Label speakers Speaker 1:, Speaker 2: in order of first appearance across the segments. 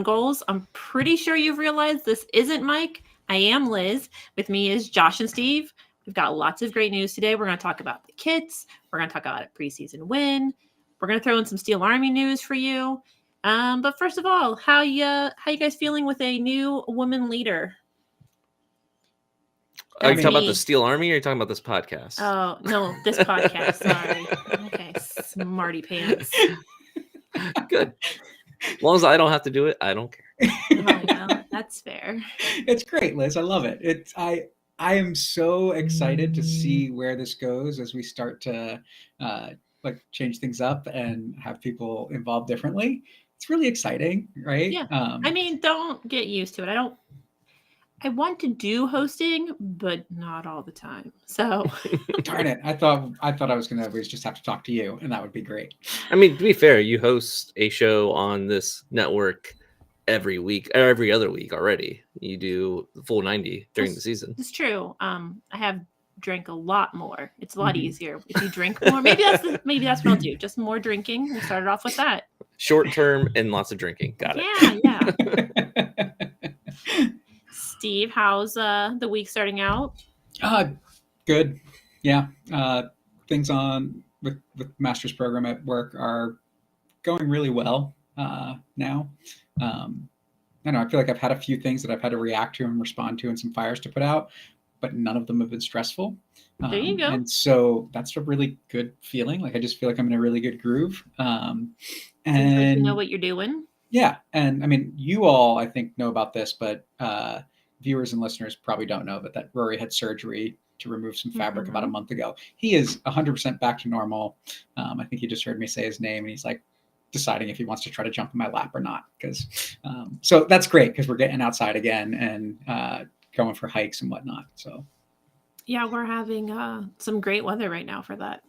Speaker 1: goals. I'm pretty sure you've realized this isn't Mike. I am Liz. With me is Josh and Steve. We've got lots of great news today. We're going to talk about the kits. We're going to talk about a preseason win. We're going to throw in some Steel Army news for you. But first of all, how you guys feeling with a new woman leader?
Speaker 2: Are you talking about the Steel Army or are you talking about this podcast?
Speaker 1: Oh, no, this podcast. Sorry. Okay, smarty pants.
Speaker 2: Good. As long as I don't have to do it, I don't care.
Speaker 1: Oh, well, that's fair.
Speaker 3: It's great, Liz. I love it. I am so excited to see where this goes as we start to change things up and have people involved differently. It's really exciting, right?
Speaker 1: Yeah. I mean, don't get used to it. I want to do hosting, but not all the time. So
Speaker 3: darn it. I thought I was going to always just have to talk to you, and that would be great.
Speaker 2: I mean, to be fair, you host a show on this network every week or every other week already. You do the full 90 during the season.
Speaker 1: It's true. I have drank a lot more. It's a lot easier if you drink more. Maybe that's what I'll do. Just more drinking. We'll start it off with that.
Speaker 2: Short term and lots of drinking. Got it.
Speaker 1: Yeah. Steve, how's the week starting out?
Speaker 3: Good. Yeah. Things on with master's program at work are going really well now. I don't know. I feel like I've had a few things that I've had to react to and respond to and some fires to put out, but none of them have been stressful.
Speaker 1: There you go.
Speaker 3: And so that's a really good feeling. Like I just feel like I'm in a really good groove. And
Speaker 1: you know what you're doing.
Speaker 3: Yeah. And I mean, you all, I think, know about this, but viewers and listeners probably don't know, but that Rory had surgery to remove some fabric about a month ago. He is 100% back to normal. I think you just heard me say his name, and he's like deciding if he wants to try to jump in my lap or not. So that's great because we're getting outside again and going for hikes and whatnot. So
Speaker 1: yeah, we're having some great weather right now for that.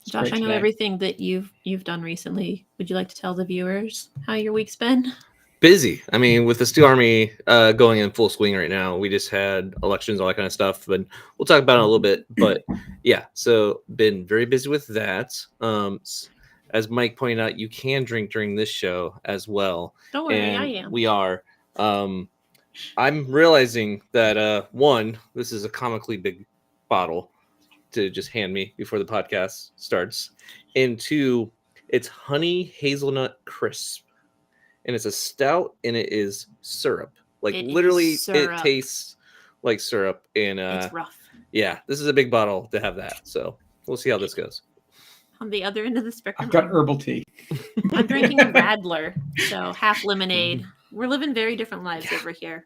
Speaker 1: Josh, I know everything that you've done recently. Would you like to tell the viewers how your week's been?
Speaker 2: Busy. I mean, with the Steel Army going in full swing right now, we just had elections, all that kind of stuff, but we'll talk about it in a little bit. But yeah, so been very busy with that. As Mike pointed out, you can drink during this show as well.
Speaker 1: Don't worry,
Speaker 2: and
Speaker 1: I am.
Speaker 2: We are. I'm realizing that one, this is a comically big bottle to just hand me before the podcast starts, and two, it's honey hazelnut crisp. And it's a stout, and it is syrup. Like literally, it tastes like syrup. And
Speaker 1: it's rough.
Speaker 2: Yeah, this is a big bottle to have that. So we'll see how this goes.
Speaker 1: On the other end of the spectrum,
Speaker 3: I've got herbal tea.
Speaker 1: I'm drinking a Radler, so half lemonade. We're living very different lives over here.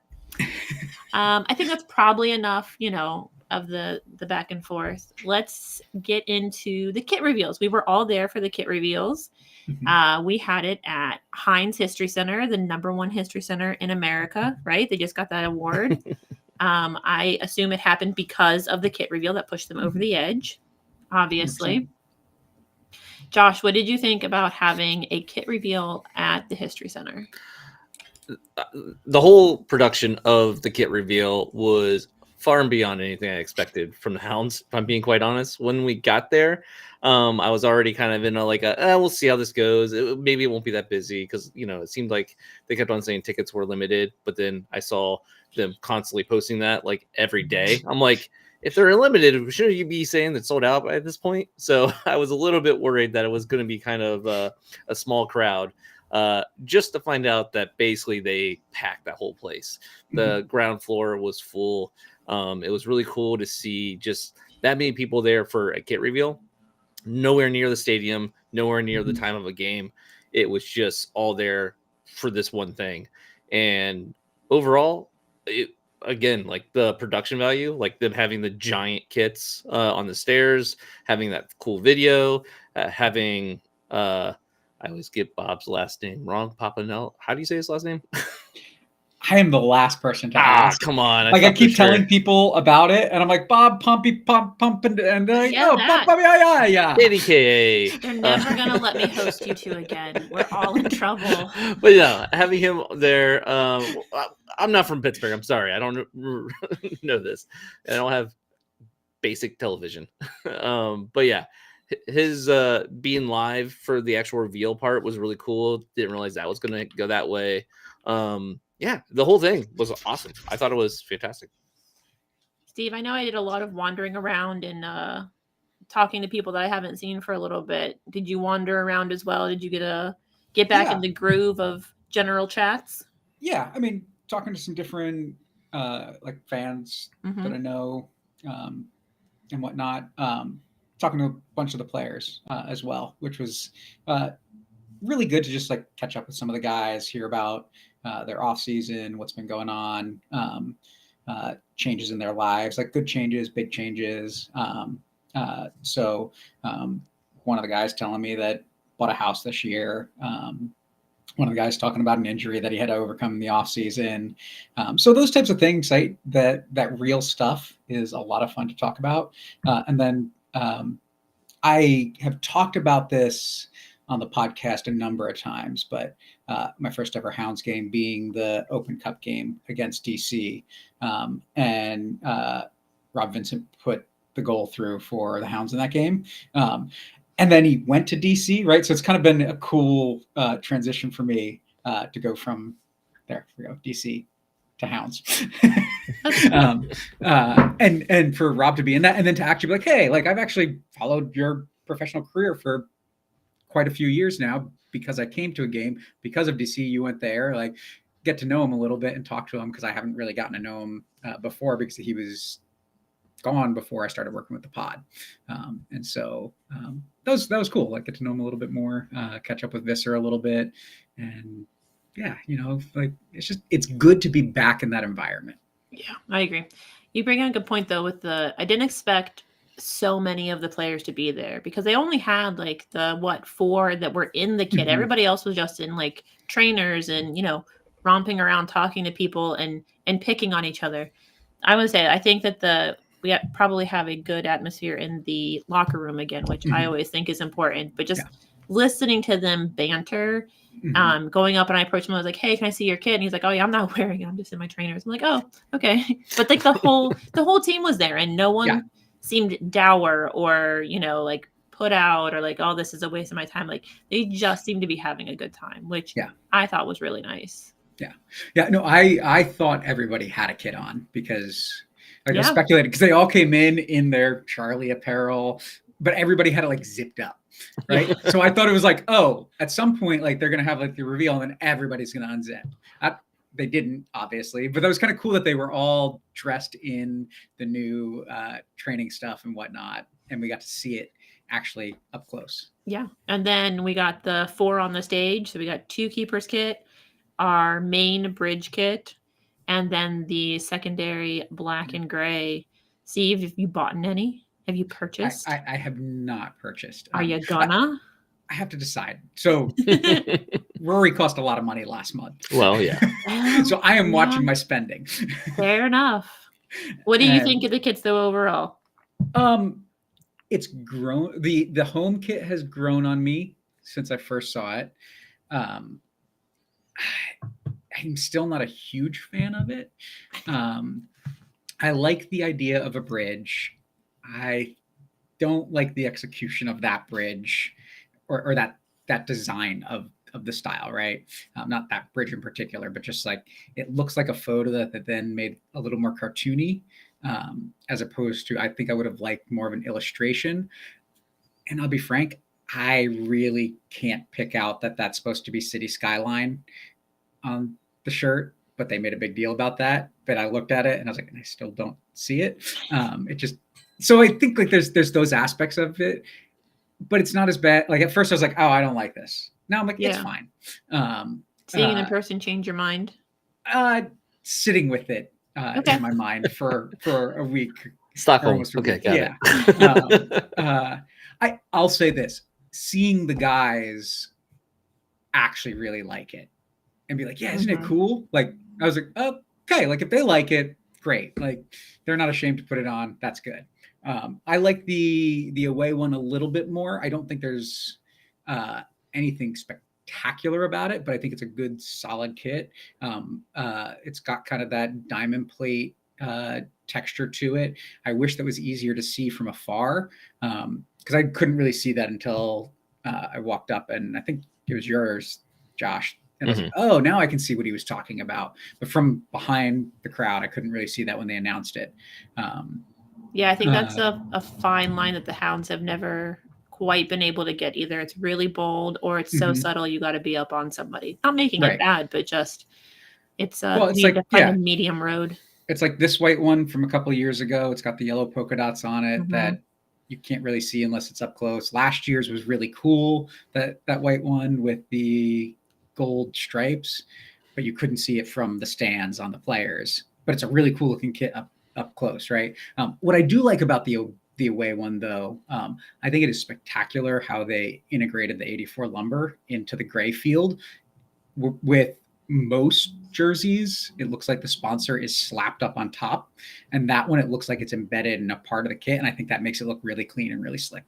Speaker 1: I think that's probably enough, of the back and forth. Let's get into the kit reveals. We were all there for the kit reveals. We had it at Heinz History Center, the #1 history center in America, right? They just got that award. I assume it happened because of the kit reveal that pushed them over the edge, obviously. 100%. Josh, what did you think about having a kit reveal at the History Center?
Speaker 2: The whole production of the kit reveal was far and beyond anything I expected from the Hounds, if I'm being quite honest. When we got there, I was already kind of in we'll see how this goes. Maybe it won't be that busy because, it seemed like they kept on saying tickets were limited, but then I saw them constantly posting that like every day. I'm like, if they're limited, shouldn't you be saying that sold out at this point? So I was a little bit worried that it was going to be kind of a small crowd. Just to find out that basically they packed that whole place. The ground floor was full. It was really cool to see just that many people there for a kit reveal. Nowhere near the stadium, nowhere near the time of a game. It was just all there for this one thing. And overall, again, like the production value, like them having the giant kits on the stairs, having that cool video, having I always get Bob's last name wrong. Papanel. How do you say his last name?
Speaker 3: I am the last person to ask.
Speaker 2: Come on.
Speaker 3: I keep telling people about it, and I'm like, Bob, Pumpy, Pump, and yeah.
Speaker 2: ADKA.
Speaker 1: They're never going to let me host you two again. We're all in trouble.
Speaker 2: But yeah, having him there, I'm not from Pittsburgh. I'm sorry. I don't know this. I don't have basic television. But yeah, his being live for the actual reveal part was really cool. Didn't realize that was going to go that way. Yeah, the whole thing was awesome. I thought it was fantastic.
Speaker 1: Steve, I know I did a lot of wandering around and talking to people that I haven't seen for a little bit. Did you wander around as well? Did you get back in the groove of general chats?
Speaker 3: Yeah, I mean, talking to some different like fans that I know and whatnot. Talking to a bunch of the players as well, which was really good to just like catch up with some of the guys, hear about their off season, what's been going on, changes in their lives, like good changes, big changes. So one of the guys telling me that bought a house this year. One of the guys talking about an injury that he had to overcome in the off season. So those types of things, right? That real stuff is a lot of fun to talk about. And then I have talked about this on the podcast a number of times, but my first ever Hounds game being the Open Cup game against DC. And Rob Vincent put the goal through for the Hounds in that game. And then he went to DC, right? So it's kind of been a cool transition for me to go from there, we go, DC to Hounds. And for Rob to be in that, and then to actually be like, hey, like I've actually followed your professional career for quite a few years now because I came to a game because of DC. You went there, like get to know him a little bit and talk to him because I haven't really gotten to know him before because he was gone before I started working with the pod. And so that was cool. Like get to know him a little bit more, catch up with Visser a little bit. And yeah, you know, like it's good to be back in that environment.
Speaker 1: Yeah, I agree. You bring up a good point though with I didn't expect so many of the players to be there because they only had like the 4 that were in the kit. Everybody else was just in like trainers and, you know, romping around, talking to people and picking on each other. I would say, I think that we probably have a good atmosphere in the locker room again, which I always think is important, but just listening to them banter, going up and I approached him, I was like, hey, can I see your kit? And he's like, oh yeah, I'm not wearing it. I'm just in my trainers. I'm like, oh, okay. But like the whole team was there and no one seemed dour or, you know, like put out or like, oh, this is a waste of my time. Like they just seemed to be having a good time, which I thought was really nice.
Speaker 3: Yeah. No, I thought everybody had a kit on because I speculated because they all came in their Charly apparel, but everybody had it like zipped up. Right. So I thought it was like, oh, at some point, like they're going to have like the reveal and then everybody's going to unzip. They didn't, obviously, but that was kind of cool that they were all dressed in the new training stuff and whatnot. And we got to see it actually up close.
Speaker 1: Yeah. And then we got the 4 on the stage. So we got 2 keepers kit, our main bridge kit, and then the secondary black and gray. Steve, have you bought any? Have you purchased?
Speaker 3: I have not purchased.
Speaker 1: Are you gonna?
Speaker 3: I have to decide. So Rory cost a lot of money last month.
Speaker 2: Well, yeah.
Speaker 3: So I am watching my spending.
Speaker 1: Fair enough. What do you think of the kits though overall?
Speaker 3: It's grown. The home kit has grown on me since I first saw it. I'm still not a huge fan of it. I like the idea of a bridge. I don't like the execution of that bridge or that design of the style, right? Not that bridge in particular, but just like it looks like a photo that then made a little more cartoony, as opposed to I think I would have liked more of an illustration. And I'll be frank, I really can't pick out that that's supposed to be City Skyline on the shirt, but they made a big deal about that. But I looked at it and I was like, I still don't see it. So I think like there's those aspects of it, but it's not as bad. Like at first I was like, oh, I don't like this. Now I'm like, it's fine.
Speaker 1: Seeing it in person change your mind?
Speaker 3: Sitting with it in my mind for a week.
Speaker 2: Stockholm. Okay, got
Speaker 3: it. I'll say this. Seeing the guys actually really like it and be like, yeah, isn't it cool? Like I was like, okay, like if they like it, great. Like they're not ashamed to put it on. That's good. I like the away one a little bit more. I don't think there's anything spectacular about it, but I think it's a good solid kit. It's got kind of that diamond plate texture to it. I wish that was easier to see from afar, because I couldn't really see that until I walked up, and I think it was yours, Josh. And I was like, oh, now I can see what he was talking about. But from behind the crowd, I couldn't really see that when they announced it.
Speaker 1: Yeah, I think that's a fine line that the Hounds have never quite been able to get. Either it's really bold or it's so subtle you got to be up on somebody. Not making it bad, but just it's need to find a medium road.
Speaker 3: It's like this white one from a couple of years ago. It's got the yellow polka dots on it that you can't really see unless it's up close. Last year's was really cool, that white one with the gold stripes, but you couldn't see it from the stands on the players. But it's a really cool looking kit up close, right? What I do like about the away one, though, I think it is spectacular how they integrated the 84 lumber into the gray field. With most jerseys, it looks like the sponsor is slapped up on top, and that one, it looks like it's embedded in a part of the kit, and I think that makes it look really clean and really slick.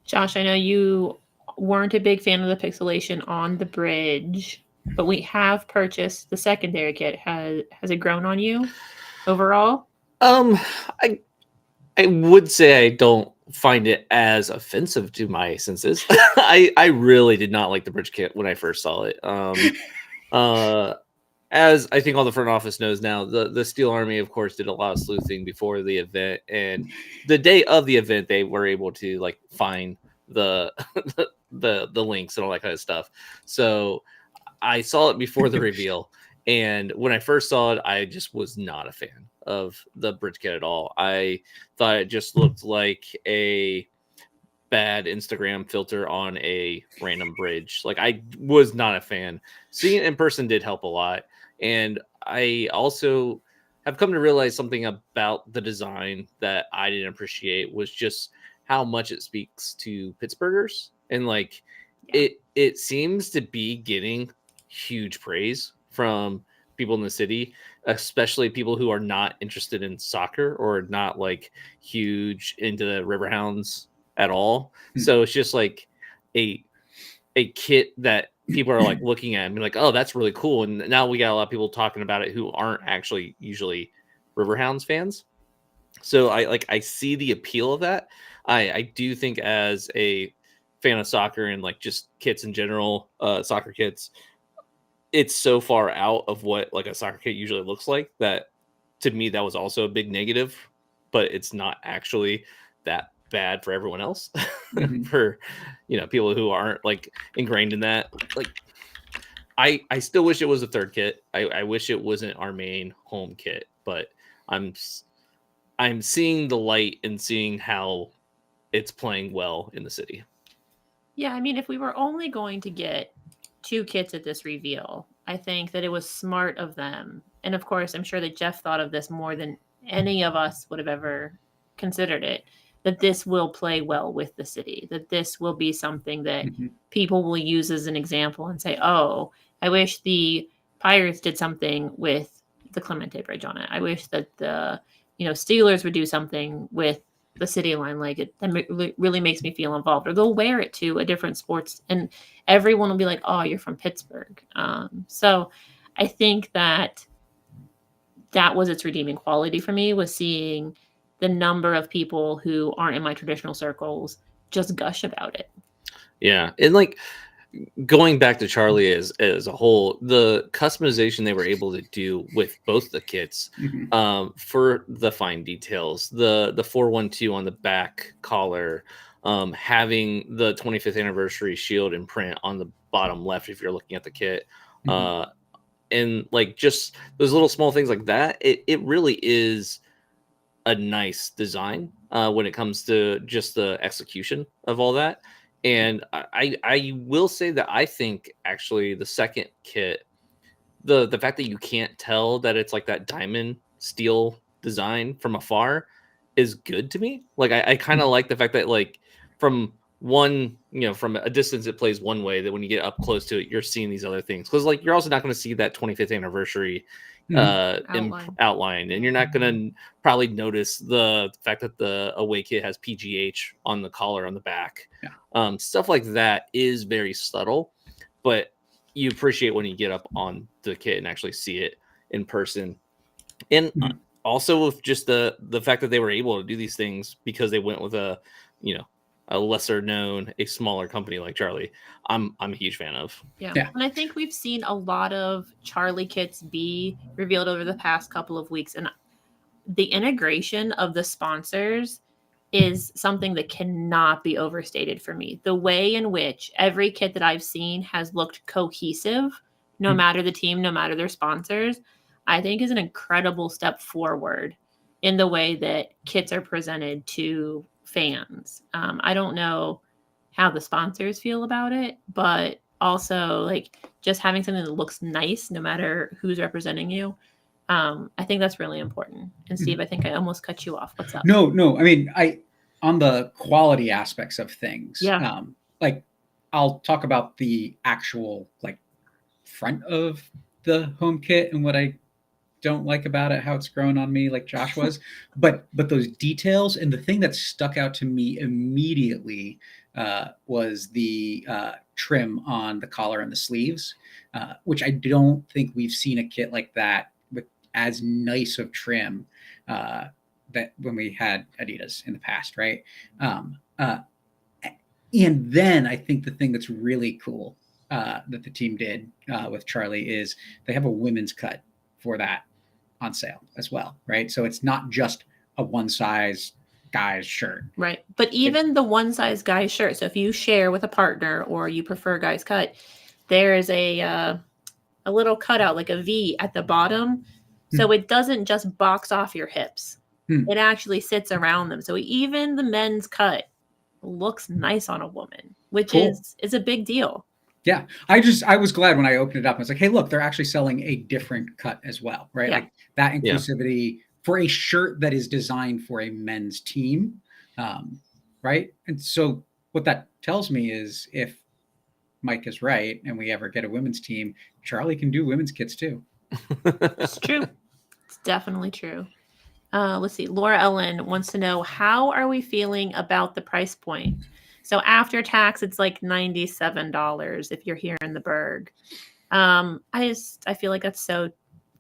Speaker 1: Josh, I know you weren't a big fan of the pixelation on the bridge, but we have purchased the secondary kit. Has it grown on you overall?
Speaker 2: I would say I don't find it as offensive to my senses. I really did not like the bridge kit when I first saw it. As I think all the front office knows now, the Steel Army, of course, did a lot of sleuthing before the event, and the day of the event, they were able to like find the the links and all that kind of stuff. So I saw it before the reveal, and when I first saw it, I just was not a fan of the bridge kit at all. I thought it just looked like a bad Instagram filter on a random bridge. Like, I was not a fan. Seeing it in person did help a lot. And I also have come to realize something about the design that I didn't appreciate was just how much it speaks to Pittsburghers. And like, it seems to be getting huge praise from people in the city, especially people who are not interested in soccer or not like huge into the Riverhounds at all. So it's just like a kit that people are like looking at and be like, oh, that's really cool. And now we got a lot of people talking about it who aren't actually usually Riverhounds fans. So I see the appeal of that. I do think as a fan of soccer and like just kits in general, soccer kits, it's so far out of what like a soccer kit usually looks like that to me that was also a big negative, but it's not actually that bad for everyone else. For people who aren't like ingrained in that. Like I still wish it was a third kit. I wish it wasn't our main home kit, but I'm seeing the light and seeing how it's playing well in the city.
Speaker 1: Yeah, I mean, if we were only going to get 2 kits at this reveal, I think that it was smart of them. And of course, I'm sure that Jeff thought of this more than any of us would have ever considered it, that this will play well with the city, that this will be something that people will use as an example and say, oh, I wish the Pirates did something with the Clemente Bridge on it. I wish that the Steelers would do something with the city line, like it. That really makes me feel involved. Or they'll wear it to a different sports, and everyone will be like, "Oh, you're from Pittsburgh." So I think that was its redeeming quality for me, was seeing the number of people who aren't in my traditional circles just gush about it.
Speaker 2: Yeah, and like going back to Charly as a whole, the customization they were able to do with both the kits for the fine details, the 412 on the back collar, having the 25th anniversary shield and print on the bottom left if you're looking at the kit, and like just those little small things like that, it really is a nice design when it comes to just the execution of all that. And I will say that I think actually the second kit, the fact that you can't tell that it's like that diamond steel design from afar is good to me. Like I kind of like the fact that like from from a distance it plays one way, that when you get up close to it you're seeing these other things, because like you're also not going to see that 25th anniversary outline, and you're not going to probably notice the fact that the away kit has PGH on the collar on the back. Stuff like that is very subtle, but you appreciate when you get up on the kit and actually see it in person. And
Speaker 3: Mhm.
Speaker 2: also with just the fact that they were able to do these things because they went with a, you know, a lesser known, a smaller company like Charly, I'm a huge fan of.
Speaker 1: Yeah.
Speaker 3: Yeah.
Speaker 1: And I think we've seen a lot of Charly kits be revealed over the past couple of weeks. And the integration of the sponsors is something that cannot be overstated for me. The way in which every kit that I've seen has looked cohesive, no
Speaker 3: Mhm.
Speaker 1: matter the team, no matter their sponsors, I think is an incredible step forward in the way that kits are presented to fans. I don't know how the sponsors feel about it, but also like just having something that looks nice, no matter who's representing you. I think that's really important. And Steve, I think I almost cut you off. What's up?
Speaker 3: No. I mean, on the quality aspects of things,
Speaker 1: Yeah.
Speaker 3: like I'll talk about the actual like front of the home kit and what I don't like about it, how it's grown on me, like Josh was. but those details, and the thing that stuck out to me immediately was the trim on the collar and the sleeves, which I don't think we've seen a kit like that with as nice of trim that when we had Adidas in the past, right? And then I think the thing that's really cool that the team did with Charly is they have a women's cut for that on sale as well, right? So it's not just a one size guy's shirt.
Speaker 1: Right. But even the one size guy shirt. So if you share with a partner or you prefer guys cut, there is a little cutout, like a V at the bottom. So it doesn't just box off your hips. It actually sits around them. So even the men's cut looks nice on a woman, which
Speaker 3: Cool.
Speaker 1: is a big deal.
Speaker 3: Yeah. I was glad when I opened it up. I was like, hey, look, they're actually selling a different cut as well, right?
Speaker 1: Yeah.
Speaker 3: Like that inclusivity for a shirt that is designed for a men's team. Right. And so what that tells me is if Mike is right and we ever get a women's team, Charly can do women's kits too.
Speaker 1: It's true. It's definitely true. Let's see. Laura Ellen wants to know, how are we feeling about the price point? So after tax, it's like $97 if you're here in the Berg. I feel like that's so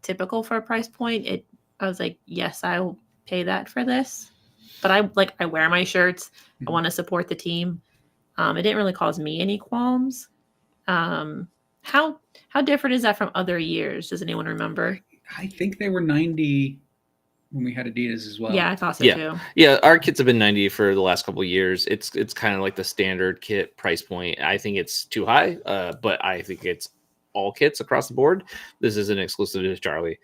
Speaker 1: typical for a price point. I was like, yes, I will pay that for this. But I wear my shirts. I want to support the team. It didn't really cause me any qualms. How different is that from other years? Does anyone remember?
Speaker 3: I think they were 90 when we had Adidas as well.
Speaker 1: Yeah, I thought so too.
Speaker 2: Yeah, our kits have been 90 for the last couple of years. It's kind of like the standard kit price point. I think it's too high, but I think it's all kits across the board. This isn't exclusive to Charly.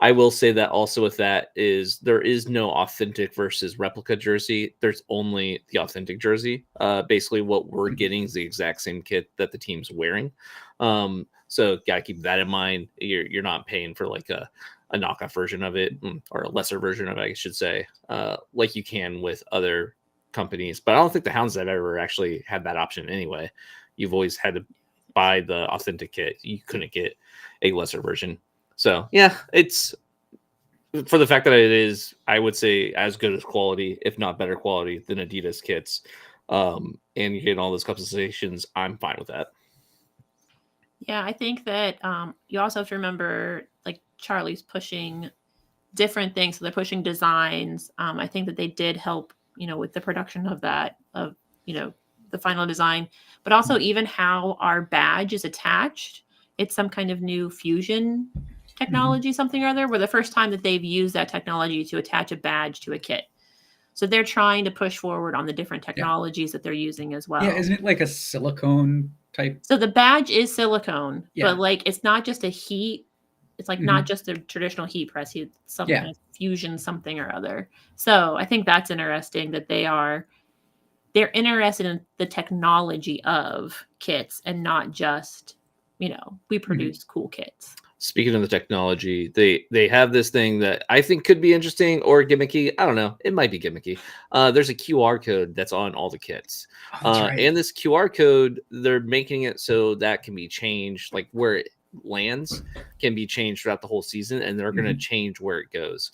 Speaker 2: I will say that also with that is there is no authentic versus replica jersey. There's only the authentic jersey. Basically, what we're getting is the exact same kit that the team's wearing. So gotta keep that in mind. You're not paying for like a knockoff version of it, or a lesser version of it, I should say, like you can with other companies. But I don't think the Hounds have ever actually had that option anyway. You've always had to buy the authentic kit. You couldn't get a lesser version. So yeah, it's for the fact that it is, I would say, as good as quality, if not better quality than Adidas kits. And you get all those customizations, I'm fine with that.
Speaker 1: Yeah, I think that you also have to remember, like, Charly's pushing different things. So they're pushing designs. I think that they did help, with the production of that, the final design, but also even how our badge is attached. It's some kind of new fusion technology, something or other, where the first time that they've used that technology to attach a badge to a kit. So they're trying to push forward on the different technologies that they're using as well.
Speaker 3: Yeah, isn't it like a silicone type?
Speaker 1: So the badge is silicone, but like it's not just a heat. It's like not just a traditional heat press. It's some kind of fusion something or other. So I think that's interesting that they're interested in the technology of kits and not just, we produce cool kits.
Speaker 2: Speaking of the technology, they have this thing that I think could be interesting or gimmicky. I don't know. It might be gimmicky. There's a QR code that's on all the kits. Right. And this QR code, they're making it so that can be changed, like where it lands can be changed throughout the whole season, and they're going to change where it goes.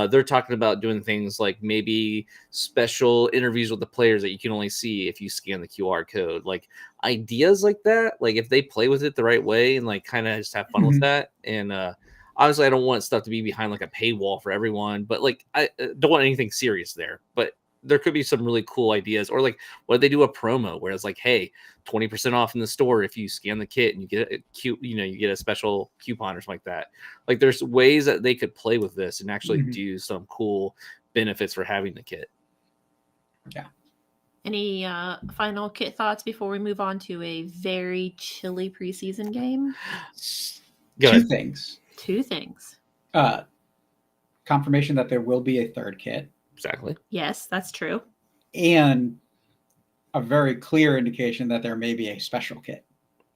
Speaker 2: They're talking about doing things like maybe special interviews with the players that you can only see if you scan the QR code, like ideas like that. Like if they play with it the right way and like kind of just have fun with that. And obviously I don't want stuff to be behind like a paywall for everyone, but like I don't want anything serious there. But there could be some really cool ideas, or like what if they do a promo where it's like, hey, 20% off in the store if you scan the kit and you get a cute, you get a special coupon or something like that. Like there's ways that they could play with this and actually do some cool benefits for having the kit.
Speaker 3: Yeah.
Speaker 1: Any final kit thoughts before we move on to a very chilly preseason game?
Speaker 3: Two things. Confirmation that there will be a third kit.
Speaker 2: Exactly.
Speaker 1: Yes, that's true.
Speaker 3: And a very clear indication that there may be a special kit.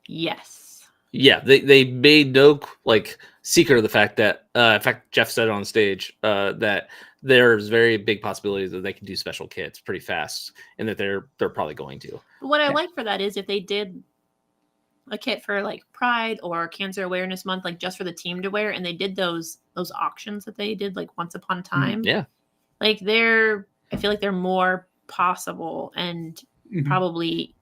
Speaker 1: Yes.
Speaker 2: Yeah, they made no like secret of the fact that in fact Jeff said on stage that there's very big possibilities that they can do special kits pretty fast, and that they're probably going to.
Speaker 1: What I like for that is if they did a kit for like Pride or Cancer Awareness Month, like just for the team to wear, and they did those auctions that they did like once upon a time.
Speaker 2: Yeah.
Speaker 1: Like I feel like they're more possible and probably,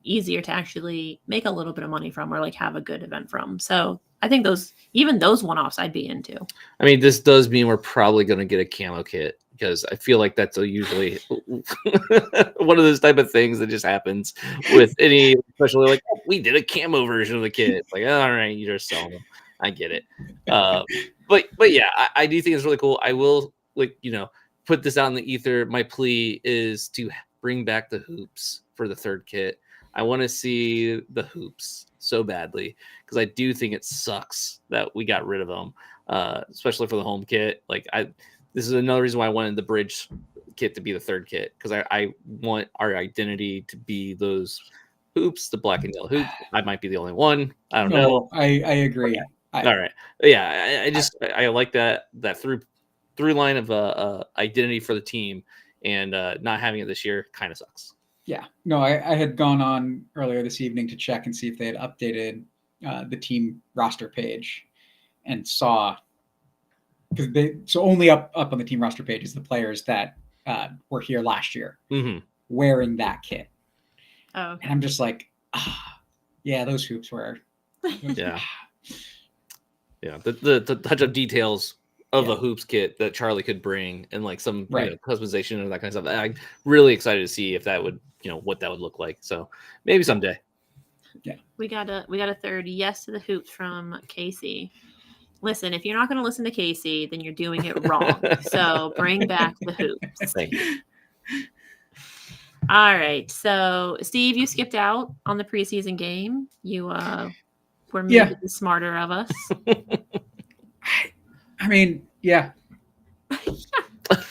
Speaker 1: easier to actually make a little bit of money from, or like have a good event from. So I think those one-offs I'd be into. I
Speaker 2: mean, this does mean we're probably going to get a camo kit, because I feel like that's usually one of those type of things that just happens with any, especially like, oh, we did a camo version of the kit. It's like, all right, you just sell them. I get it. But yeah, I do think it's really cool. I will put this out in the ether. My plea is to bring back the hoops for the third kit. I want to see the hoops so badly, because I do think it sucks that we got rid of them, especially for the home kit. Like this is another reason why I wanted the bridge kit to be the third kit, because I want our identity to be those hoops, the black and yellow hoop. I might be the only one. I don't know.
Speaker 3: I agree.
Speaker 2: All right. Yeah, I like that through line of identity for the team, and not having it this year kind of sucks.
Speaker 3: Yeah, no, I had gone on earlier this evening to check and see if they had updated the team roster page, and saw, because only up on the team roster page is the players that were here last year wearing that kit.
Speaker 1: Oh, okay.
Speaker 3: And I'm just like, yeah, those hoops were.
Speaker 2: Yeah. Yeah, the touch up details of a hoops kit that Charly could bring, and like some customization and that kind of stuff. I'm really excited to see if that would, what that would look like. So maybe someday.
Speaker 3: Yeah,
Speaker 1: we got a third yes to the hoops from Casey. Listen, if you're not going to listen to Casey, then you're doing it wrong. So bring back the hoops.
Speaker 2: Thank you.
Speaker 1: All right. So Steve, you skipped out on the preseason game. You were maybe the smarter of us.
Speaker 3: I mean, yeah.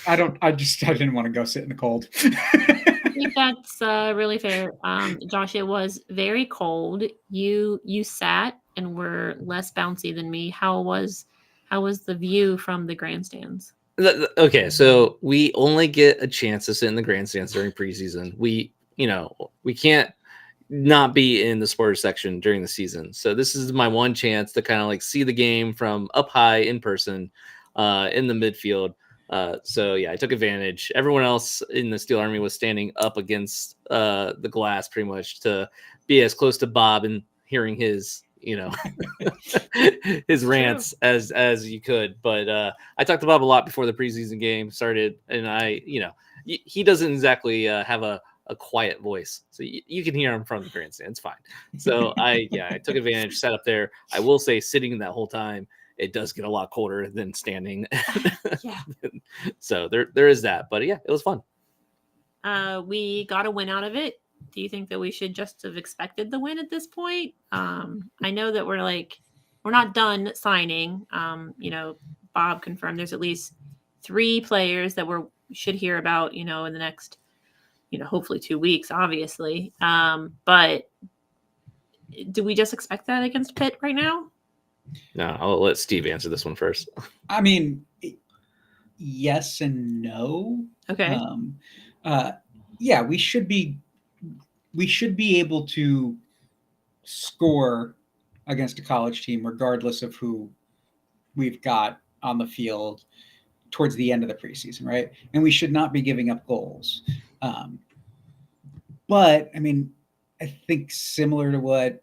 Speaker 3: I didn't want to go sit in the cold.
Speaker 1: I think that's really fair. Josh, it was very cold. You sat and were less bouncy than me. How was the view from the grandstands?
Speaker 2: Okay, so we only get a chance to sit in the grandstands during preseason. We can't not be in the sports section during the season. So this is my one chance to kind of like see the game from up high in person in the midfield. So yeah, I took advantage. Everyone else in the Steel Army was standing up against the glass pretty much to be as close to Bob and hearing his his rants as you could. But I talked to Bob a lot before the preseason game started, and he doesn't exactly have a quiet voice, so you can hear him from the grandstand. It's fine. So I took advantage, sat up there. I will say, sitting that whole time, it does get a lot colder than standing.
Speaker 1: Yeah.
Speaker 2: So there is that, but yeah, it was fun.
Speaker 1: We got a win out of it. Do you think that we should just have expected the win at this point? I know that we're not done signing. Bob confirmed there's at least 3 players that should hear about, in the next, hopefully 2 weeks, obviously. But do we just expect that against Pitt right now?
Speaker 2: No, I'll let Steve answer this one first.
Speaker 3: I mean, yes and no.
Speaker 1: Okay.
Speaker 3: Yeah, we should be able to score against a college team regardless of who we've got on the field towards the end of the preseason, right? And we should not be giving up goals. But I mean, I think similar to what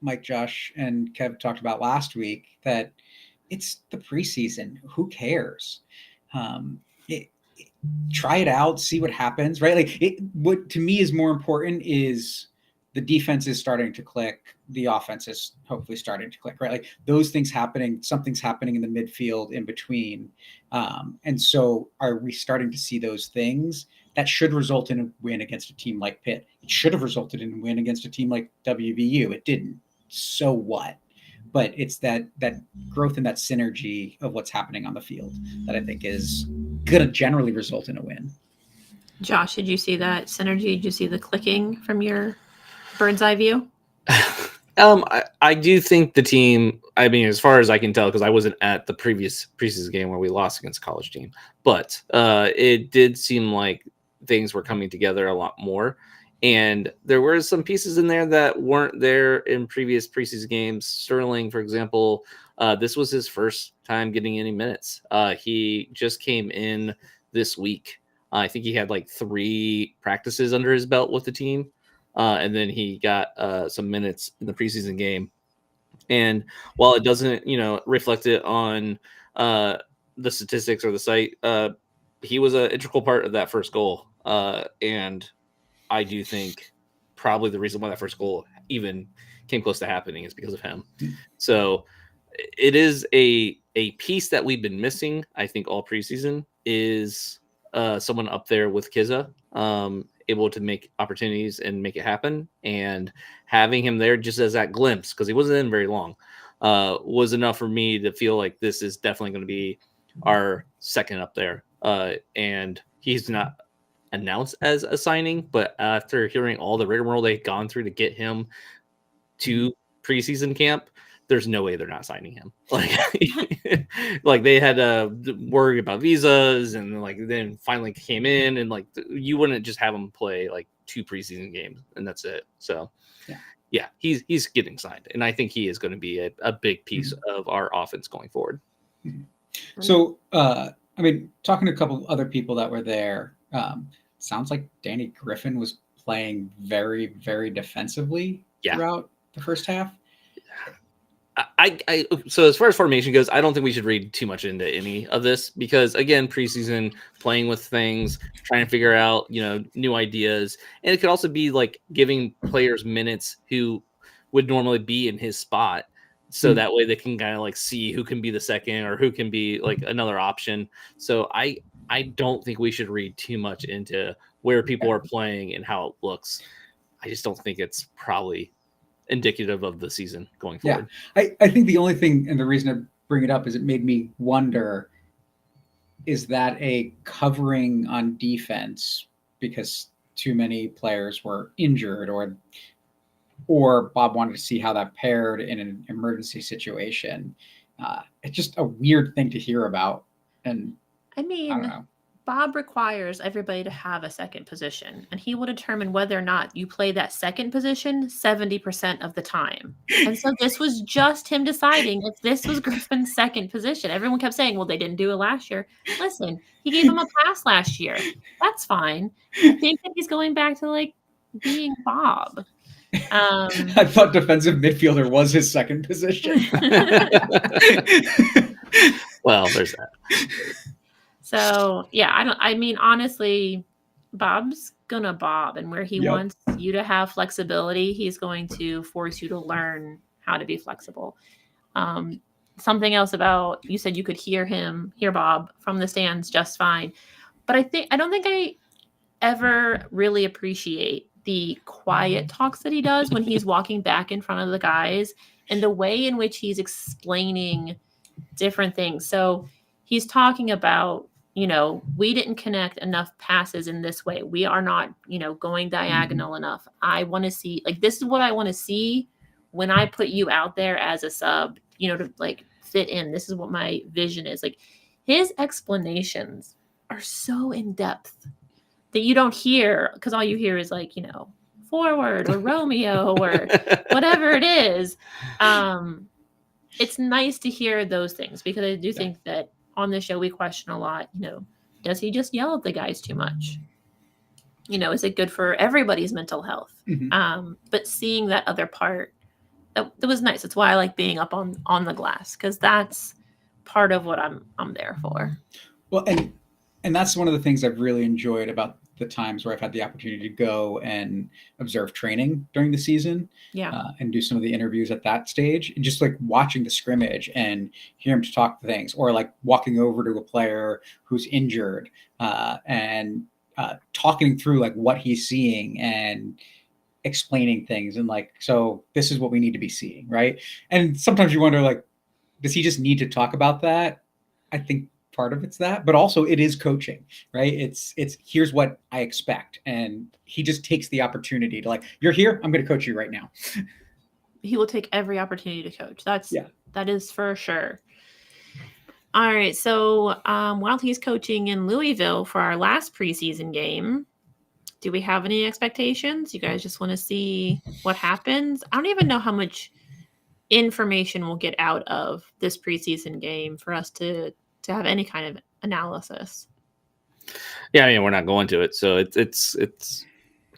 Speaker 3: Mike, Josh, and Kev talked about last week, that it's the preseason. Who cares? Try it out, see what happens, right? Like, what to me is more important is the defense is starting to click, the offense is hopefully starting to click, right? Like, those things happening, something's happening in the midfield in between. And so are we starting to see those things? That should result in a win against a team like Pitt. It should have resulted in a win against a team like WVU. It didn't. So what? But it's that growth and that synergy of what's happening on the field that I think is going to generally result in a win.
Speaker 1: Josh, did you see that synergy? Did you see the clicking from your bird's eye view?
Speaker 2: I do think the team, I mean, as far as I can tell, because I wasn't at the previous preseason game where we lost against a college team, but it did seem like things were coming together a lot more. And there were some pieces in there that weren't there in previous preseason games. Sterling, for example, this was his first time getting any minutes. He just came in this week. I think he had like 3 practices under his belt with the team. And then he got some minutes in the preseason game. And while it doesn't, reflect it on the statistics or the site, he was an integral part of that first goal. And I do think probably the reason why that first goal even came close to happening is because of him. So it is a piece that we've been missing, I think, all preseason, is someone up there with Kizza, able to make opportunities and make it happen. And having him there just as that glimpse, because he wasn't in very long, was enough for me to feel like this is definitely going to be our second up there. And he's not announced as a signing, but after hearing all the rigmarole they've gone through to get him to preseason camp, there's no way they're not signing him. Like they had to worry about visas, and like then finally came in, and like you wouldn't just have him play like 2 preseason games and that's it. So yeah, he's getting signed, and I think he is going to be a big piece of our offense going forward.
Speaker 3: So I mean, talking to a couple of other people that were there, sounds like Danny Griffin was playing very, very defensively throughout the first half.
Speaker 2: So as far as formation goes, I don't think we should read too much into any of this, because again, preseason, playing with things, trying to figure out, new ideas. And it could also be like giving players minutes who would normally be in his spot. So that way they can kind of like see who can be the second or who can be like another option. So I don't think we should read too much into where people are playing and how it looks. I just don't think it's probably indicative of the season going forward.
Speaker 3: Yeah, I think the only thing, and the reason I bring it up, is it made me wonder, is that a covering on defense because too many players were injured, or Bob wanted to see how that paired in an emergency situation? It's just a weird thing to hear about. And
Speaker 1: I mean, I don't know. Bob requires everybody to have a second position, and he will determine whether or not you play that second position 70% of the time. And so this was just him deciding if this was Griffin's second position. Everyone kept saying, well, they didn't do it last year. Listen, he gave him a pass last year. That's fine. I think that he's going back to like being Bob.
Speaker 3: I thought defensive midfielder was his second position.
Speaker 2: Well, there's that.
Speaker 1: So yeah, I mean, honestly, Bob's gonna Bob, and where he wants you to have flexibility, he's going to force you to learn how to be flexible. Something else about, you said you could hear Bob from the stands just fine, but I don't think I ever really appreciate the quiet talks that he does when he's walking back in front of the guys, and the way in which he's explaining different things. So he's talking about, we didn't connect enough passes in this way. We are not, going diagonal enough. I want to see, like, this is what I want to see when I put you out there as a sub, to like fit in. This is what my vision is. Like, his explanations are so in depth that you don't hear, because all you hear is like, forward or Romeo or whatever it is. It's nice to hear those things, because I do think that on the show we question a lot, does he just yell at the guys too much? Is it good for everybody's mental health? But seeing that other part that was nice. That's why I like being up on the glass, because that's part of what I'm there for.
Speaker 3: Well, and that's one of the things I've really enjoyed about the times where I've had the opportunity to go and observe training during the season,
Speaker 1: Yeah.
Speaker 3: and do some of the interviews at that stage, and just like watching the scrimmage and hear him to talk to things, or like walking over to a player who's injured, and talking through like what he's seeing and explaining things, and like, so this is what we need to be seeing, right? And sometimes you wonder, like, does he just need to talk about that? I think part of it's that, but also it is coaching, right? It's here's what I expect, and he just takes the opportunity to, like, you're here, I'm going to coach you right now.
Speaker 1: He will take every opportunity to coach.
Speaker 3: Yeah.
Speaker 1: That is for sure. All right, so while he's coaching in Louisville for our last preseason game, do we have any expectations? You guys just want to see what happens? I don't even know how much information we'll get out of this preseason game for us to have any kind of analysis.
Speaker 2: Yeah, I mean, we're not going to it, so it's.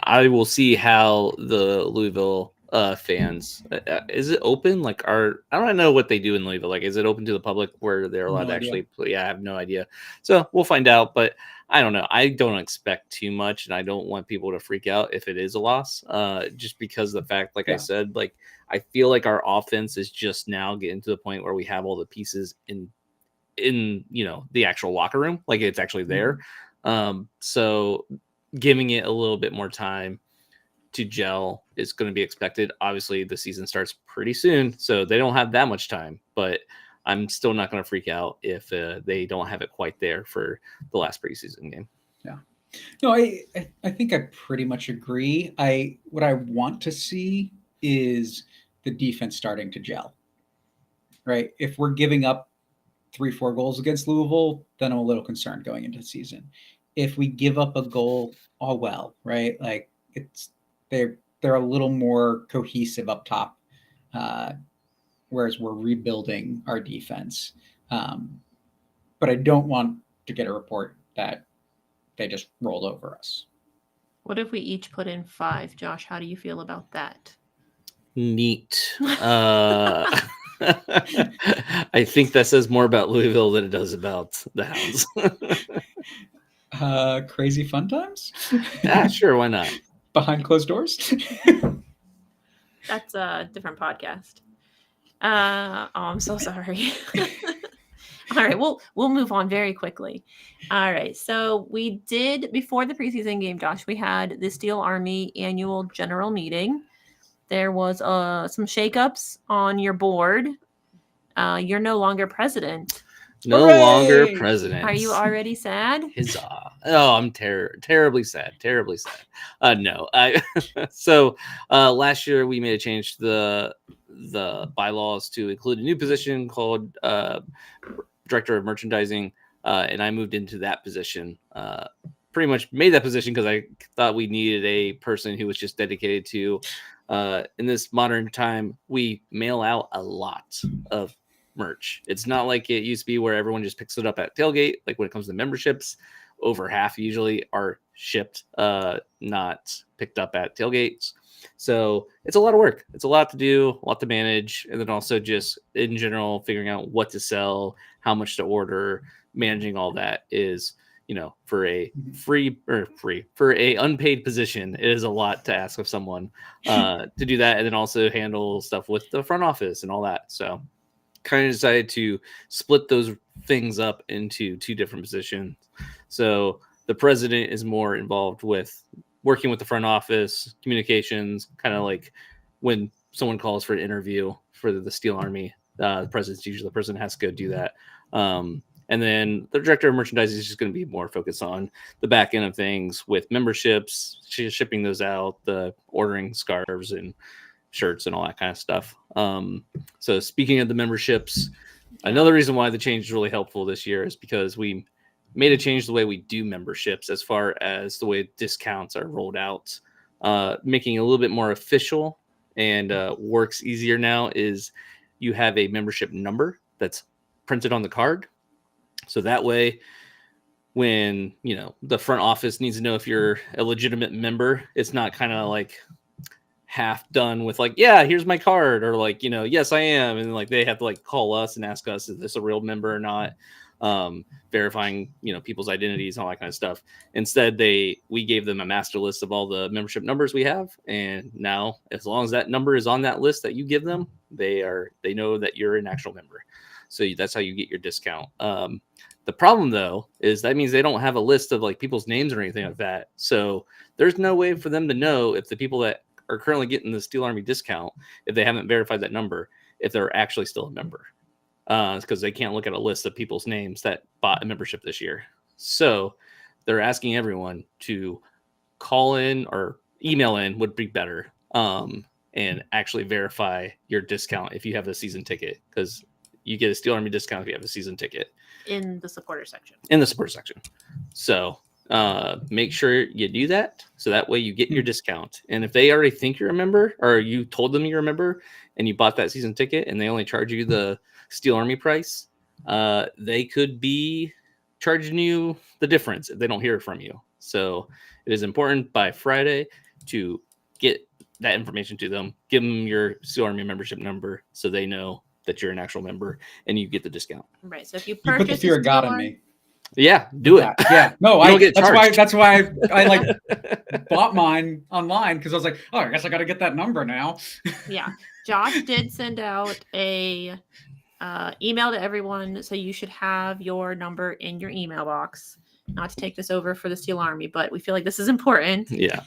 Speaker 2: I will see how the Louisville fans. Is it open? Like, I don't know what they do in Louisville. Like, is it open to the public where they're allowed to actually play? Yeah, I have no idea. So we'll find out, but I don't know. I don't expect too much, and I don't want people to freak out if it is a loss. Just because of the fact, like I said, like I feel like our offense is just now getting to the point where we have all the pieces in the actual locker room, like it's actually there. So giving it a little bit more time to gel is going to be expected. Obviously the season starts pretty soon, so they don't have that much time, but I'm still not going to freak out if they don't have it quite there for the last preseason game.
Speaker 3: Yeah. No, I think I pretty much agree. What I want to see is the defense starting to gel, right? If we're giving up 3-4 goals against Louisville, then I'm a little concerned going into the season. If we give up a goal, all well, right? Like they're a little more cohesive up top, whereas we're rebuilding our defense. But I don't want to get a report that they just rolled over us.
Speaker 1: What if we each put in 5? Josh, how do you feel about that?
Speaker 2: Neat. I think that says more about Louisville than it does about the Hounds.
Speaker 3: Crazy fun times?
Speaker 2: Yeah, sure. Why not?
Speaker 3: Behind closed doors?
Speaker 1: That's a different podcast. I'm so sorry. All right, we'll move on very quickly. All right, so we did, before the preseason game, Josh, we had the Steel Army annual general meeting. There was some shakeups on your board. You're no longer president.
Speaker 2: No
Speaker 3: Hooray!
Speaker 2: longer president.
Speaker 1: Are you already sad?
Speaker 2: Huzzah. Oh, I'm terribly sad. Terribly sad. No. So last year we made a change to the bylaws to include a new position called Director of Merchandising, and I moved into that position. Pretty much made that position because I thought we needed a person who was just dedicated to, in this modern time, we mail out a lot of merch. It's not like it used to be where everyone just picks it up at tailgate. Like when it comes to memberships, over half usually are shipped, not picked up at tailgates. So it's a lot of work. It's a lot to do, a lot to manage, and then also just in general figuring out what to sell, how much to order, managing all that is, for a for a unpaid position, it is a lot to ask of someone to do that, and then also handle stuff with the front office and all that. So kind of decided to split those things up into 2 different positions. So the president is more involved with working with the front office, communications, kind of like when someone calls for an interview for the Steel Army, the president's usually the person that has to go do that. And then the director of merchandising is just going to be more focused on the back end of things with memberships, shipping those out, the ordering scarves and shirts and all that kind of stuff. So speaking of the memberships, another reason why the change is really helpful this year is because we made a change the way we do memberships as far as the way discounts are rolled out, making it a little bit more official and works easier now is you have a membership number that's printed on the card. So that way, when, the front office needs to know if you're a legitimate member, it's not kind of like half done with like, yeah, here's my card, or like, yes, I am, and like they have to like call us and ask us, is this a real member or not? Verifying people's identities and all that kind of stuff. Instead, we gave them a master list of all the membership numbers we have, and now as long as that number is on that list that you give them, they know that you're an actual member. So that's how you get your discount. The problem though is that means they don't have a list of like people's names or anything like that. So there's no way for them to know if the people that are currently getting the Steel Army discount, if they haven't verified that number, if they're actually still a member. Because they can't look at a list of people's names that bought a membership this year. So they're asking everyone to call in or email in would be better, and actually verify your discount if you have a season ticket, because you get a Steel Army discount if you have a season ticket.
Speaker 1: In the supporter section.
Speaker 2: So make sure you do that, so that way you get your discount. And if they already think you're a member, or you told them you're a member and you bought that season ticket and they only charge you the Steel Army price, they could be charging you the difference if they don't hear from you. So it is important by Friday to get that information to them, give them your Steel Army membership number so they know that you're an actual member and you get the discount.
Speaker 1: Right. So if you
Speaker 3: put the fear of God in me.
Speaker 2: Yeah, do it.
Speaker 3: Yeah, no,
Speaker 2: You don't get charged.
Speaker 3: that's why I like bought mine online, because I was like, oh, I guess I got to get that number now.
Speaker 1: Yeah, Josh did send out a email to everyone, so you should have your number in your email box. Not to take this over for the Steel Army, but we feel like this is important.
Speaker 2: Yeah.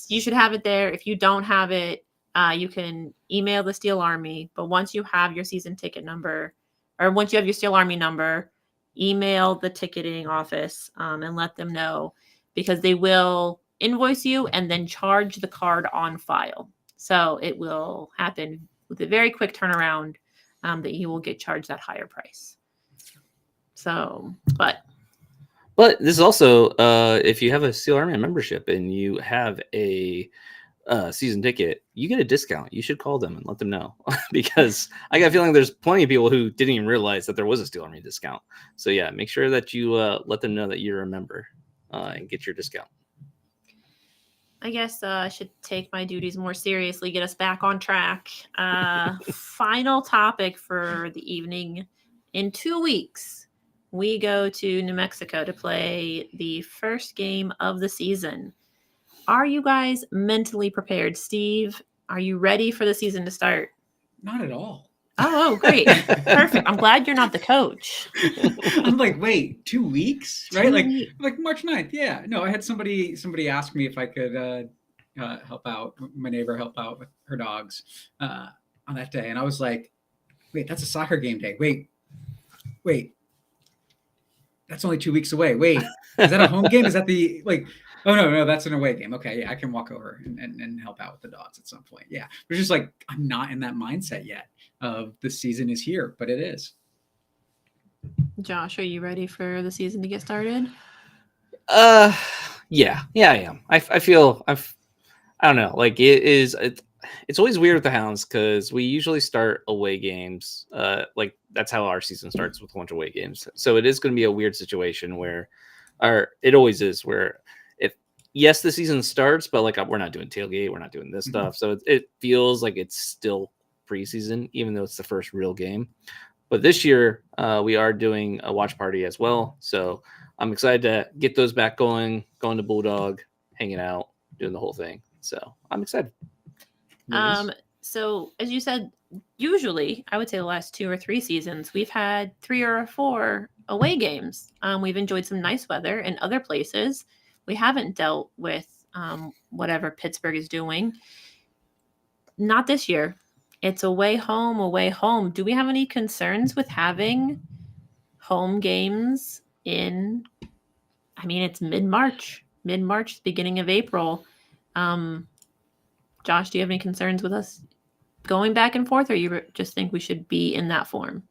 Speaker 1: You should have it there. If you don't have it, you can email the Steel Army. But once you have your season ticket number, or once you have your Steel Army number, email the ticketing office and let them know, because they will invoice you and then charge the card on file. So it will happen with a very quick turnaround, that you will get charged that higher price. So, but
Speaker 2: this is also, if you have a Steel Army membership and you have a season ticket, you get a discount. You should call them and let them know, because I got a feeling there's plenty of people who didn't even realize that there was a Steel Army discount. So yeah, make sure that you let them know that you're a member and get your discount.
Speaker 1: I guess I should take my duties more seriously, get us back on track. Final topic for the evening. In 2 weeks, we go to New Mexico to play the first game of the season. Are you guys mentally prepared? Steve, are you ready for the season to start?
Speaker 3: Not at all.
Speaker 1: Oh, great. Perfect. I'm glad you're not the coach.
Speaker 3: I'm like, wait, 2 weeks? Right?
Speaker 1: 2 weeks.
Speaker 3: Like March 9th. Yeah. No, I had somebody ask me if I could help out, my neighbor help out with her dogs on that day. And I was like, wait, that's a soccer game day. Wait. That's only 2 weeks away. Wait, is that a home game? Is that the, like, oh, no, that's an away game. Okay, yeah, I can walk over and help out with the dogs at some point. Yeah, but it's just like, I'm not in that mindset yet of the season is here, but it is.
Speaker 1: Josh, are you ready for the season to get started?
Speaker 2: Yeah, I am. I feel, I don't know, like it's always weird with the Hounds, because we usually start away games. Like that's how our season starts, with a bunch of away games. So it is going to be a weird situation where, or it always is, where yes, the season starts, but like we're not doing tailgate, we're not doing this stuff. So it feels like it's still preseason, even though it's the first real game. But this year, we are doing a watch party as well. So I'm excited to get those back going to Bulldog, hanging out, doing the whole thing. So I'm excited.
Speaker 3: Nice.
Speaker 1: So as you said, usually I would say the last 2 or 3 seasons, we've had 3 or 4 away games. We've enjoyed some nice weather in other places. We haven't dealt with whatever Pittsburgh is doing. Not this year. It's away home. Do we have any concerns with having home games in, I mean, it's mid-March, beginning of April. Josh, do you have any concerns with us going back and forth, or you just think we should be in that form?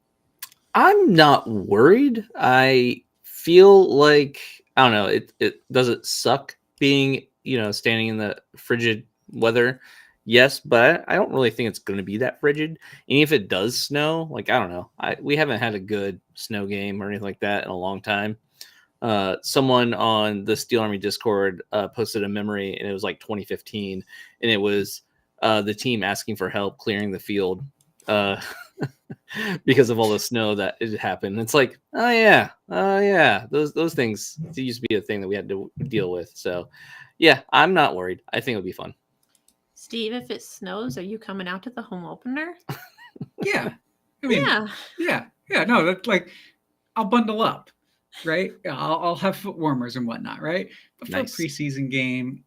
Speaker 2: I'm not worried. I feel like, I don't know, it does it suck being, standing in the frigid weather? Yes, but I don't really think it's going to be that frigid. And if it does snow, like, I don't know, we haven't had a good snow game or anything like that in a long time. someone on the Steel Army Discord posted a memory, and it was like 2015, and it was the team asking for help clearing the field because of all the snow that had happened. It's like, oh yeah, those things used to be a thing that we had to deal with. So yeah, I'm not worried. I think it'll be fun.
Speaker 1: Steve, if it snows, are you coming out to the home opener?
Speaker 3: Yeah. I mean, yeah. No, that's like, I'll bundle up, right? I'll have foot warmers and whatnot, right? But for
Speaker 2: Nice.
Speaker 3: a preseason game,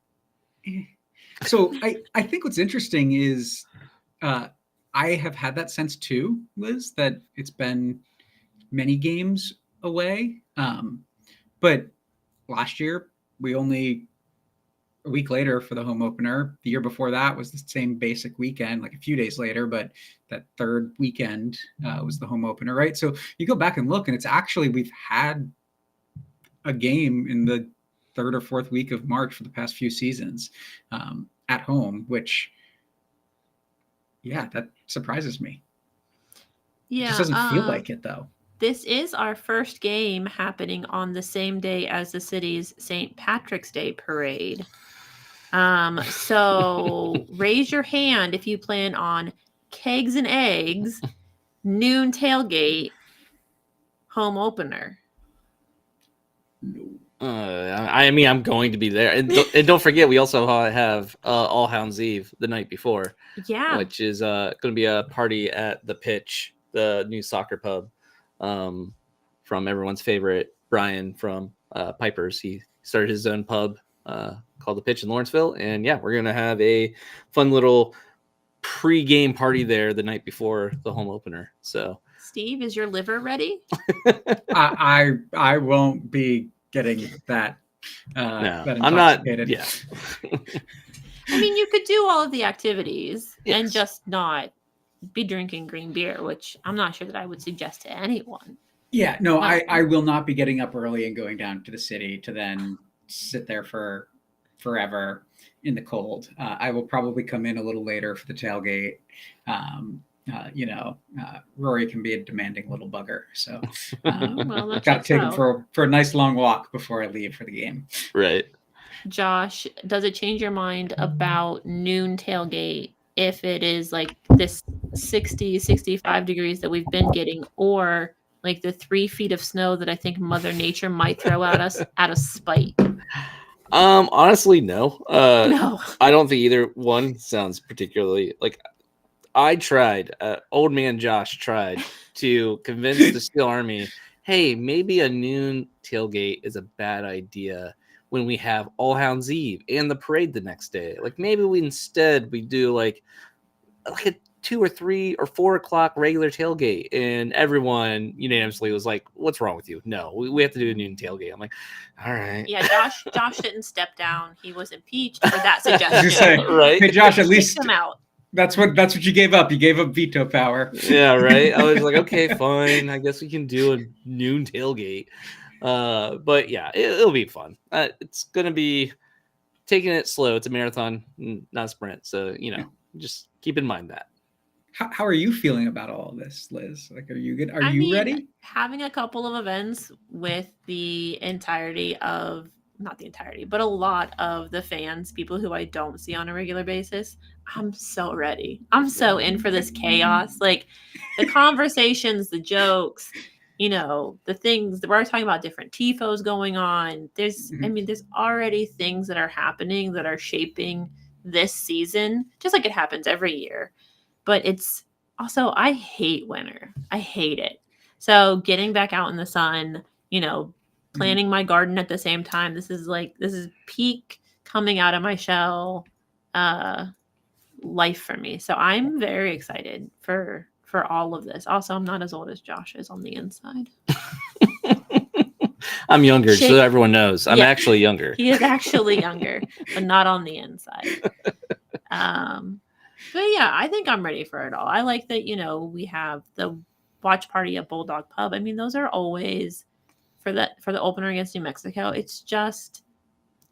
Speaker 3: so I think what's interesting is I have had that sense too, Liz, that it's been many games away. But last year we only a week later for the home opener. The year before that was the same basic weekend, like a few days later, but that third weekend was the home opener, right? So you go back and look, and it's actually, we've had a game in the third or fourth week of March for the past few seasons at home, which, yeah, that surprises me.
Speaker 1: Yeah.
Speaker 3: It just doesn't feel like it, though.
Speaker 1: This is our first game happening on the same day as the city's St. Patrick's Day parade. So raise your hand if you plan on kegs and eggs, noon tailgate, home opener.
Speaker 2: I mean, I'm going to be there, and don't forget, we also have All Hounds Eve the night before, which is going to be a party at the Pitch, the new soccer pub, from everyone's favorite Brian from Pipers. He started his own pub called the Pitch in Lawrenceville, and yeah, we're gonna have a fun little pre-game party there the night before the home opener. So,
Speaker 1: Steve, is your liver ready?
Speaker 3: I won't be getting that.
Speaker 2: No,
Speaker 3: that
Speaker 2: I'm not.
Speaker 3: intoxicated.
Speaker 2: Yeah.
Speaker 1: I mean, you could do all of the activities and just not be drinking green beer, which I'm not sure that I would suggest to anyone.
Speaker 3: Yeah, no, I will not be getting up early and going down to the city to then sit there for forever in the cold. I will probably come in a little later for the tailgate. Rory can be a demanding little bugger, so
Speaker 1: Well,
Speaker 3: got to take him for a nice long walk before I leave for the game.
Speaker 2: Right.
Speaker 1: Josh, does it change your mind about noon tailgate if it is like this 60, 65 degrees that we've been getting, or like the 3 feet of snow that I think Mother Nature might throw at us out of spite?
Speaker 2: Honestly, no.
Speaker 1: No.
Speaker 2: I don't think either one sounds particularly like. I tried. Old man Josh tried to convince the Steel Army, hey, maybe a noon tailgate is a bad idea when we have All Hounds Eve and the parade the next day. Like maybe we do like a 2 or 3 or 4 o'clock regular tailgate, and everyone unanimously was like, what's wrong with you? No, we have to do a noon tailgate. I'm like, all right.
Speaker 1: Yeah, Josh didn't step down. He was impeached for that suggestion.
Speaker 2: Right?
Speaker 3: Hey, Josh, at least
Speaker 1: him out.
Speaker 3: That's what you gave up. You gave up veto power.
Speaker 2: Yeah, right. I was like, okay, fine. I guess we can do a noon tailgate. But yeah, it'll be fun. It's gonna be taking it slow. It's a marathon, not a sprint. So just keep in mind that.
Speaker 3: How are you feeling about all of this, Liz? Like, are you good? Are you ready?
Speaker 1: Having a couple of events with the entirety of, not the entirety, but a lot of the fans, people who I don't see on a regular basis, I'm so ready. I'm so in for this chaos. Like the conversations, the jokes, the things that we're talking about, different TIFOs going on. There's already things that are happening that are shaping this season, just like it happens every year. But it's also, I hate winter. I hate it. So getting back out in the sun, planting my garden at the same time. This is peak coming out of my shell life for me. So I'm very excited for all of this. Also, I'm not as old as Josh is on the inside.
Speaker 2: I'm younger, so everyone knows. I'm actually younger.
Speaker 1: He is actually younger, but not on the inside. But yeah, I think I'm ready for it all. I like that, we have the watch party at Bulldog Pub. I mean, those are always for the opener against New Mexico. It's just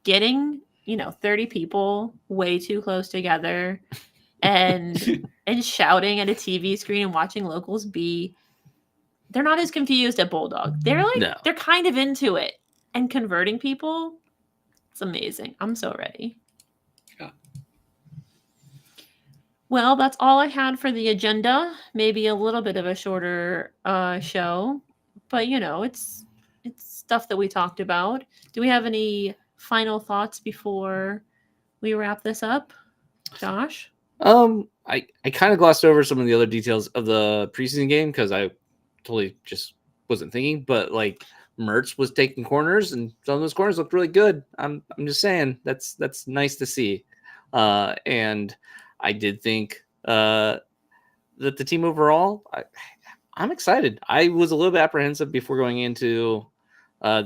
Speaker 1: getting, 30 people way too close together and shouting at a TV screen and watching locals they're not as confused at Bulldog. They're like, they're kind of into it. and converting people. It's amazing. I'm so ready.
Speaker 3: Yeah.
Speaker 1: Well, that's all I had for the agenda. Maybe a little bit of a shorter show, but it's stuff that we talked about. Do we have any final thoughts before we wrap this up, Josh?
Speaker 2: I kind of glossed over some of the other details of the preseason game because I totally just wasn't thinking, but like Mertz was taking corners and some of those corners looked really good. I'm just saying that's nice to see. And I did think that the team overall, I'm excited. I was a little bit apprehensive before going into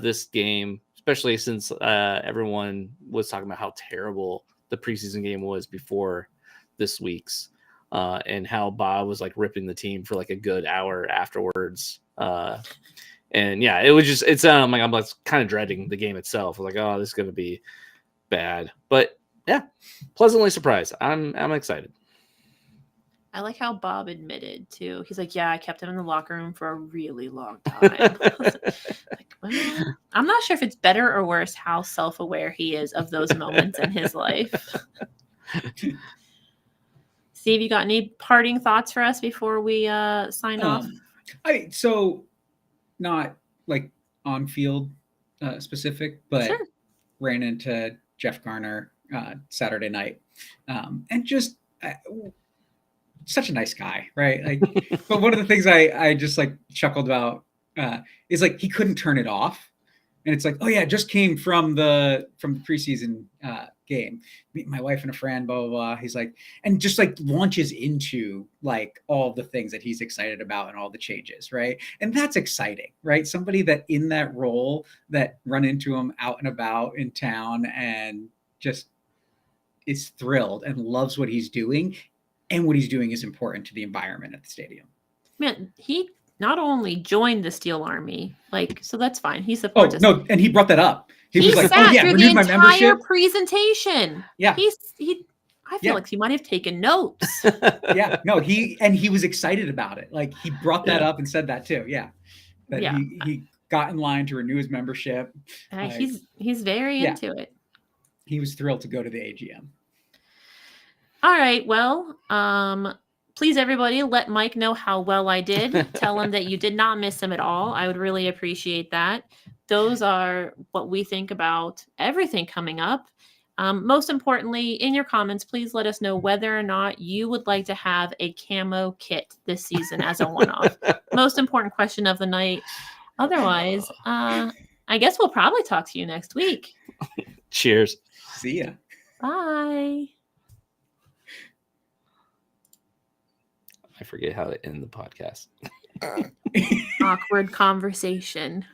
Speaker 2: this game, especially since everyone was talking about how terrible the preseason game was before this week's, and how Bob was like ripping the team for like a good hour afterwards. And yeah, it was just, I'm like kind of dreading the game itself. I was like, oh, this is going to be bad, but yeah, pleasantly surprised. I'm excited.
Speaker 1: I like how Bob admitted too. He's like, yeah, I kept him in the locker room for a really long time. Like, well, I'm not sure if it's better or worse how self-aware he is of those moments in his life. Steve, you got any parting thoughts for us before we sign off?
Speaker 3: So not like on field specific, but
Speaker 1: Sure.
Speaker 3: ran into Jeff Garner Saturday night, and just such a nice guy, right? Like, but one of the things I just like chuckled about is like he couldn't turn it off, and it's like, oh yeah, it just came from the preseason game. Meet my wife and a friend, blah blah blah. He's like, and just like launches into like all the things that he's excited about and all the changes, right? And that's exciting, right? Somebody that in that role that run into him out and about in town and just is thrilled and loves what he's doing, and what he's doing is important to the environment at the stadium.
Speaker 1: Man, he not only joined the Steel Army, like, so that's fine. He supports us.
Speaker 3: No, and he brought that up. He was like,
Speaker 1: sat
Speaker 3: oh yeah,
Speaker 1: through the
Speaker 3: renewed my
Speaker 1: entire
Speaker 3: membership.
Speaker 1: Presentation.
Speaker 3: Yeah.
Speaker 1: I feel like he might have taken notes.
Speaker 3: Yeah, no, he was excited about it. Like he brought that up and said that too. Yeah. That he got in line to renew his membership.
Speaker 1: He's very into it.
Speaker 3: He was thrilled to go to the AGM.
Speaker 1: All right. Well, please, everybody, let Mike know how well I did. Tell him that you did not miss him at all. I would really appreciate that. Those are what we think about everything coming up. Most importantly, in your comments, please let us know whether or not you would like to have a camo kit this season as a one-off. Most important question of the night. Otherwise, I guess we'll probably talk to you next week.
Speaker 2: Cheers.
Speaker 3: See ya.
Speaker 1: Bye.
Speaker 2: I forget how to end the podcast.
Speaker 1: Awkward conversation.